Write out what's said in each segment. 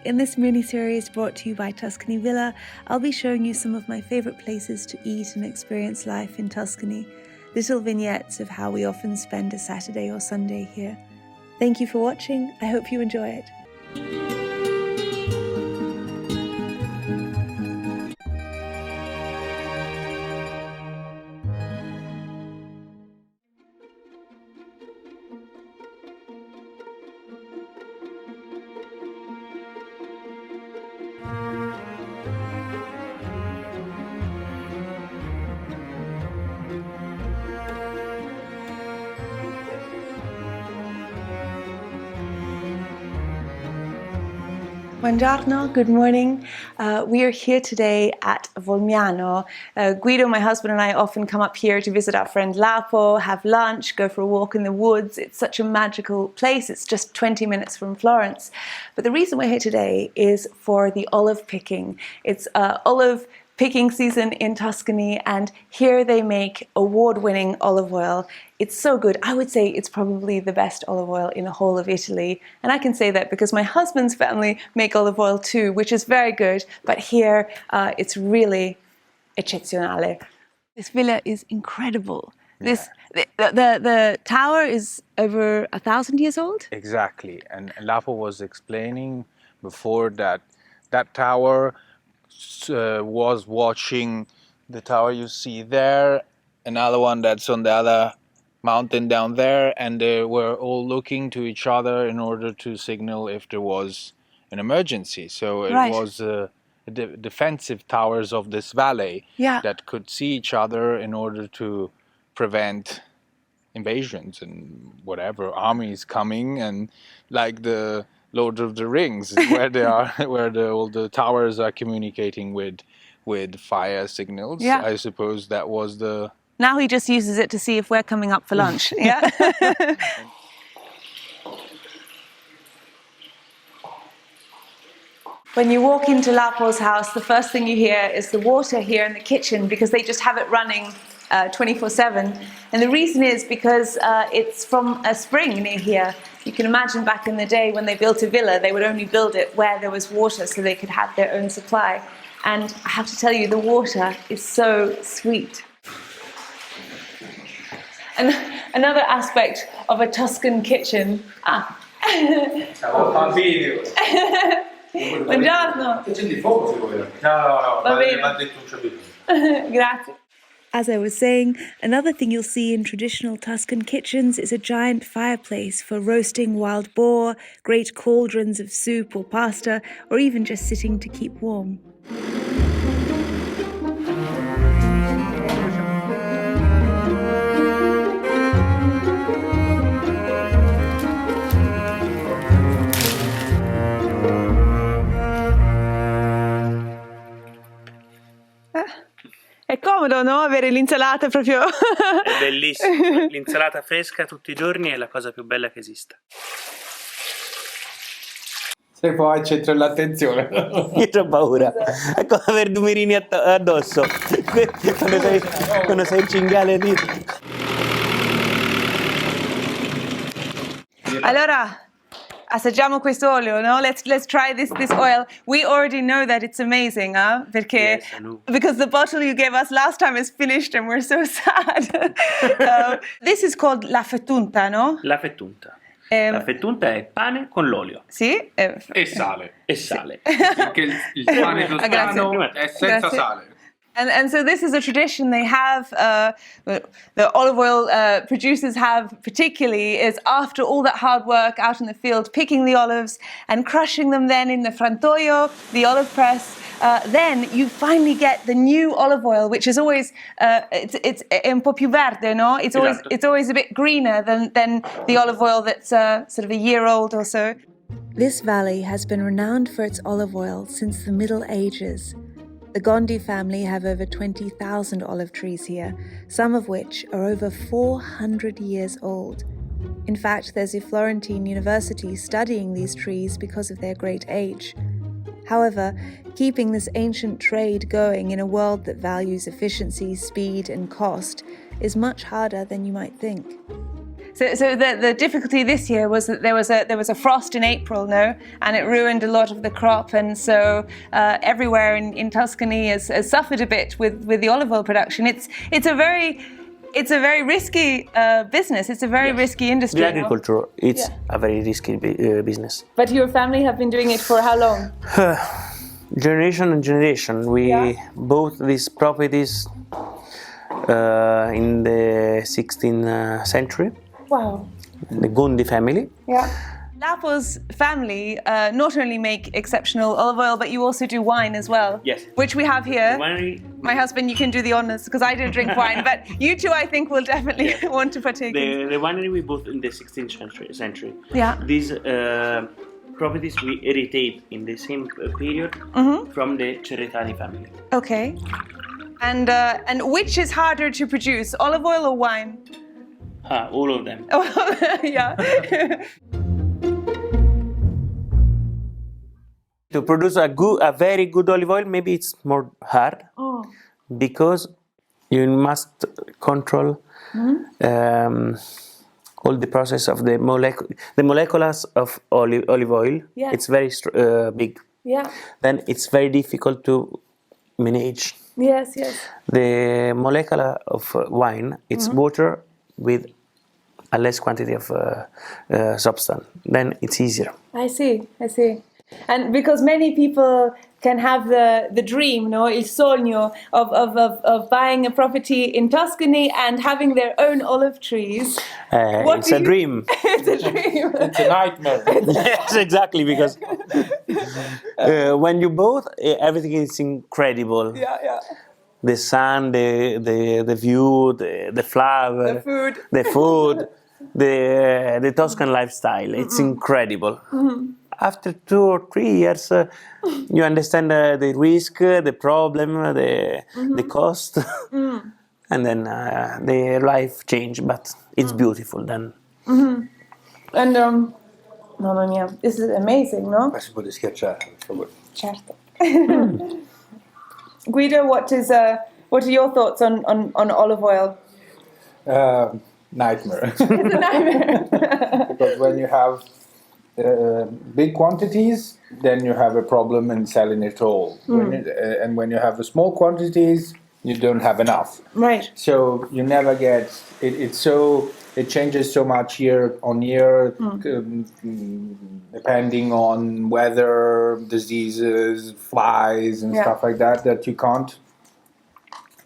In this mini-series brought to you by Tuscany Villa, I'll be showing you some of my favourite places to eat and experience life in Tuscany, little vignettes of how we often spend a Saturday or Sunday here. Thank you for watching, I hope you enjoy it. Buongiorno, good morning. We are here today at Volmiano. Guido, my husband, and I often come up here to visit our friend Lapo, have lunch, go for a walk in the woods. It's such a magical place. It's just 20 minutes from Florence. But the reason we're here today is for the olive picking. It's olive picking season in Tuscany, and here they make award-winning olive oil. It's so good. I would say it's probably the best olive oil in the whole of Italy. And I can say that because my husband's family make olive oil too, which is very good. But here it's really eccezionale. This villa is incredible. Yeah. The tower is over 1,000 years old? Exactly. And Lapo was explaining before that that tower was watching the tower you see there, another one that's on the other mountain down there, and they were all looking to each other in order to signal if there was an emergency. So it was the defensive towers of this valley that could see each other in order to prevent invasions and whatever armies coming, and like the Lord of the Rings, where they are, where all the towers are communicating with fire signals. Yeah. I suppose that was the. Now he just uses it to see if we're coming up for lunch. Yeah. When you walk into Lapo's house, the first thing you hear is the water here in the kitchen, because they just have it running 24/7. And the reason is because it's from a spring near here. You can imagine back in the day when they built a villa, they would only build it where there was water so they could have their own supply. And I have to tell you, the water is so sweet. And another aspect of a Tuscan kitchen. Buongiorno. Grazie. As I was saying, another thing you'll see in traditional Tuscan kitchens is a giant fireplace for roasting wild boar, great cauldrons of soup or pasta, or even just sitting to keep warm. È comodo, no? Avere l'insalata proprio. È bellissimo. L'insalata fresca tutti i giorni è la cosa più bella che esista. Sei poi al centro dell'attenzione. Io ho paura. È come avere due mirini addosso. Quando sei in cinghiale di. Allora, assaggiamo questo olio, no? Let's try this oil. We already know that it's amazing, huh? Because the bottle you gave us last time is finished and we're so sad. This is called la fettunta, no? La fettunta. La fettunta è pane con l'olio. Sì. E sale. E sale. Perché il pane toscano è senza sale. And so this is a tradition they have, the olive oil producers have particularly, is after all that hard work out in the field, picking the olives and crushing them then in the frantoio, the olive press, then you finally get the new olive oil, which is always, it's un po' più verde, no? It's always a bit greener than the olive oil that's sort of a year old or so. This valley has been renowned for its olive oil since the Middle Ages. The Gondi family have over 20,000 olive trees here, some of which are over 400 years old. In fact, there's a Florentine university studying these trees because of their great age. However, keeping this ancient trade going in a world that values efficiency, speed, and cost is much harder than you might think. So the difficulty this year was that there was a frost in April, no, and it ruined a lot of the crop, and so everywhere in Tuscany has suffered a bit with the olive oil production. It's a very risky business. It's a very risky industry. The agriculture, it's a very risky business. But your family have been doing it for how long? Generation and generation. We bought these properties in the 16th century. Wow. The Gondi family. Yeah. Lapo's family not only make exceptional olive oil, but you also do wine as well. Yes. Which we have here. Winery. My husband, you can do the honors because I don't drink wine, but you two, I think, will definitely want to partake. The winery we bought in the 16th century. Yeah. These properties we heritate in the same period from the Cerretani family. Okay. And which is harder to produce, olive oil or wine? All of them. Yeah. To produce a very good olive oil, maybe it's more hard because you must control all the process of the molecules of olive oil. Yeah. It's very big. Yeah. Then it's very difficult to manage. Yes. The molecule of wine, it's water with a less quantity of substance. Then it's easier. I see. And because many people can have the dream, no, il sogno of buying a property in Tuscany and having their own olive trees. It's a dream. It's a dream. It's a nightmare. Yes, exactly, because when you both, everything is incredible. Yeah. The sun, the view, the flower, The food. the Tuscan lifestyle. It's incredible. After 2 or 3 years, you understand the risk, the problem, the cost, and then the life change. But it's beautiful then. And mamma mia, this is amazing, no? Si può schiacciare, per favore. Certo. Guido, what are your thoughts on olive oil? Nightmare. It's a nightmare. Because when you have big quantities, then you have a problem in selling it all. And when you have small quantities, you don't have enough. Right. So you never get it. It changes so much year on year, depending on weather, diseases, flies, and stuff like that. That you can't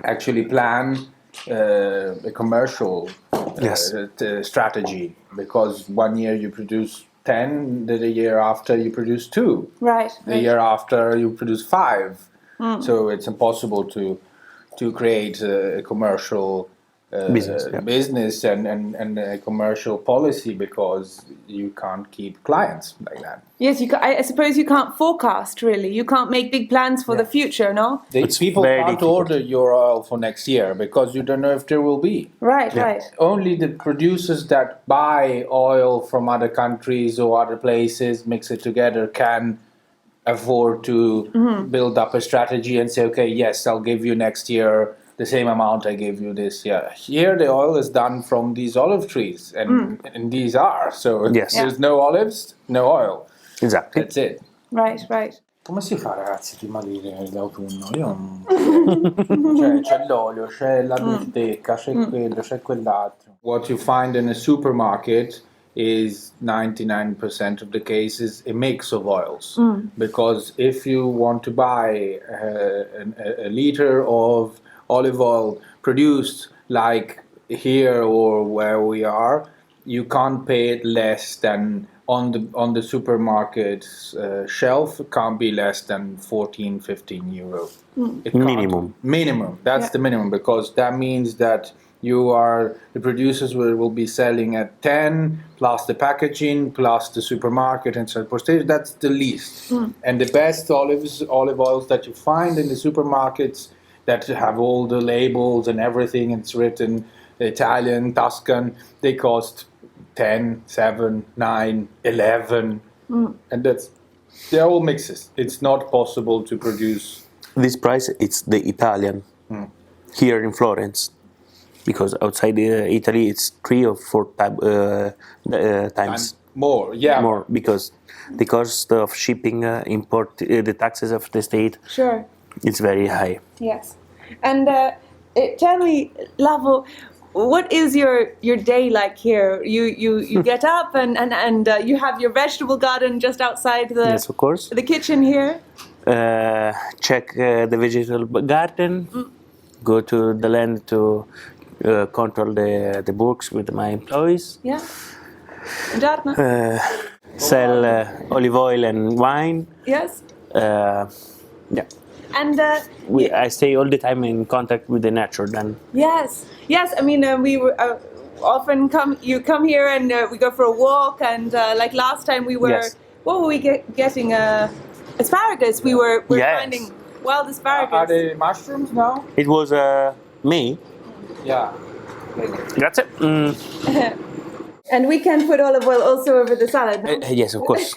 actually plan a commercial strategy, because 1 year you produce 10, the year after you produce 2. Right. The year after you produce 5. So it's impossible to create a commercial business and a commercial policy, because you can't keep clients like that. Yes, I suppose you can't forecast, really. You can't make big plans for the future, no? People can't order your oil for next year because you don't know if there will be. Right. Only the producers that buy oil from other countries or other places, mix it together, can afford to build up a strategy and say, okay, yes, I'll give you next year the same amount I gave you this year. Here the oil is done from these olive trees, and these are. So if there's no olives, no oil. Exactly. That's it. Right. Come si fa, ragazzi, prima d'autunno? Cioè, c'è l'olio, c'è la bistecca, c'è quello, c'è quell'altro. What you find in a supermarket is 99% of the cases a mix of oils. Because if you want to buy a liter of olive oil produced like here or where we are, you can't pay it less than on the supermarket shelf. It can't be less than 14-15 euro. Minimum. That's the minimum, because that means that the producers will be selling at 10 plus the packaging plus the supermarket and transportation. That's the least. And the best olive oils that you find in the supermarkets that have all the labels and everything, it's written Italian, Tuscan, they cost 10, 7, 9, 11. And they're all mixes. It's not possible to produce. This price, it's the Italian here in Florence. because outside Italy it's 3 or 4 times More, yeah. more, because the cost of shipping, import, the taxes of the state, Sure. it's very high. Yes. And tell me, Lavo, what is your day like here? You get up and you have your vegetable garden just outside the Yes, of course. the kitchen here. Check the vegetable garden, go to the land to control the books with my employees, Yeah. Giardino. sell olive oil and wine. Yes. Yeah, And I stay all the time in contact with the nature. Then yes, yes. I mean, we were often you come here and we go for a walk. And like last time we were, Yes. what were we getting? Asparagus. We're Yes. finding wild Are asparagus. they mushrooms now? it was me. Yeah. Grazie. And we can put olive oil also over the salad. No? Yes, of course.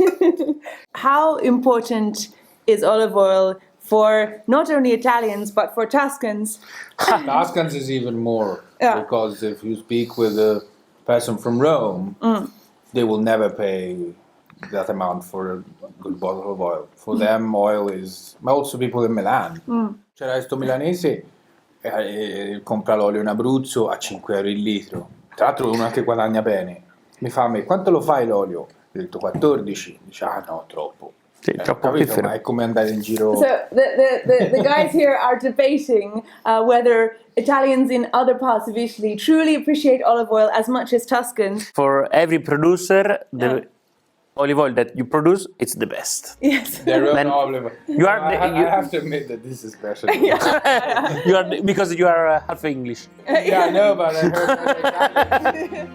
How important is olive oil for not only Italians but for Tuscans? Tuscans is even more, Yeah. because if you speak with a person from Rome, they will never pay that amount for a good bottle of oil. For them, oil is... Ma also people in Milan. C'era questo milanese compra l'olio in Abruzzo a 5 euro il litro. Tra l'altro uno che guadagna bene. Mi fa a me, quanto lo fai l'olio? Ho detto 14. Dice, ah no, troppo. Sì, troppo Capito? piffero. Ma è come andare in giro... So the guys here are debating whether Italians in other parts of Italy truly appreciate olive oil as much as Tuscans. For every producer, the Yeah. olive oil that you produce, it's the best. Yes. Their own Then olive. you are I, the- you- I have to admit that this is special. You are because you are half English. Yeah, I know, but I heard.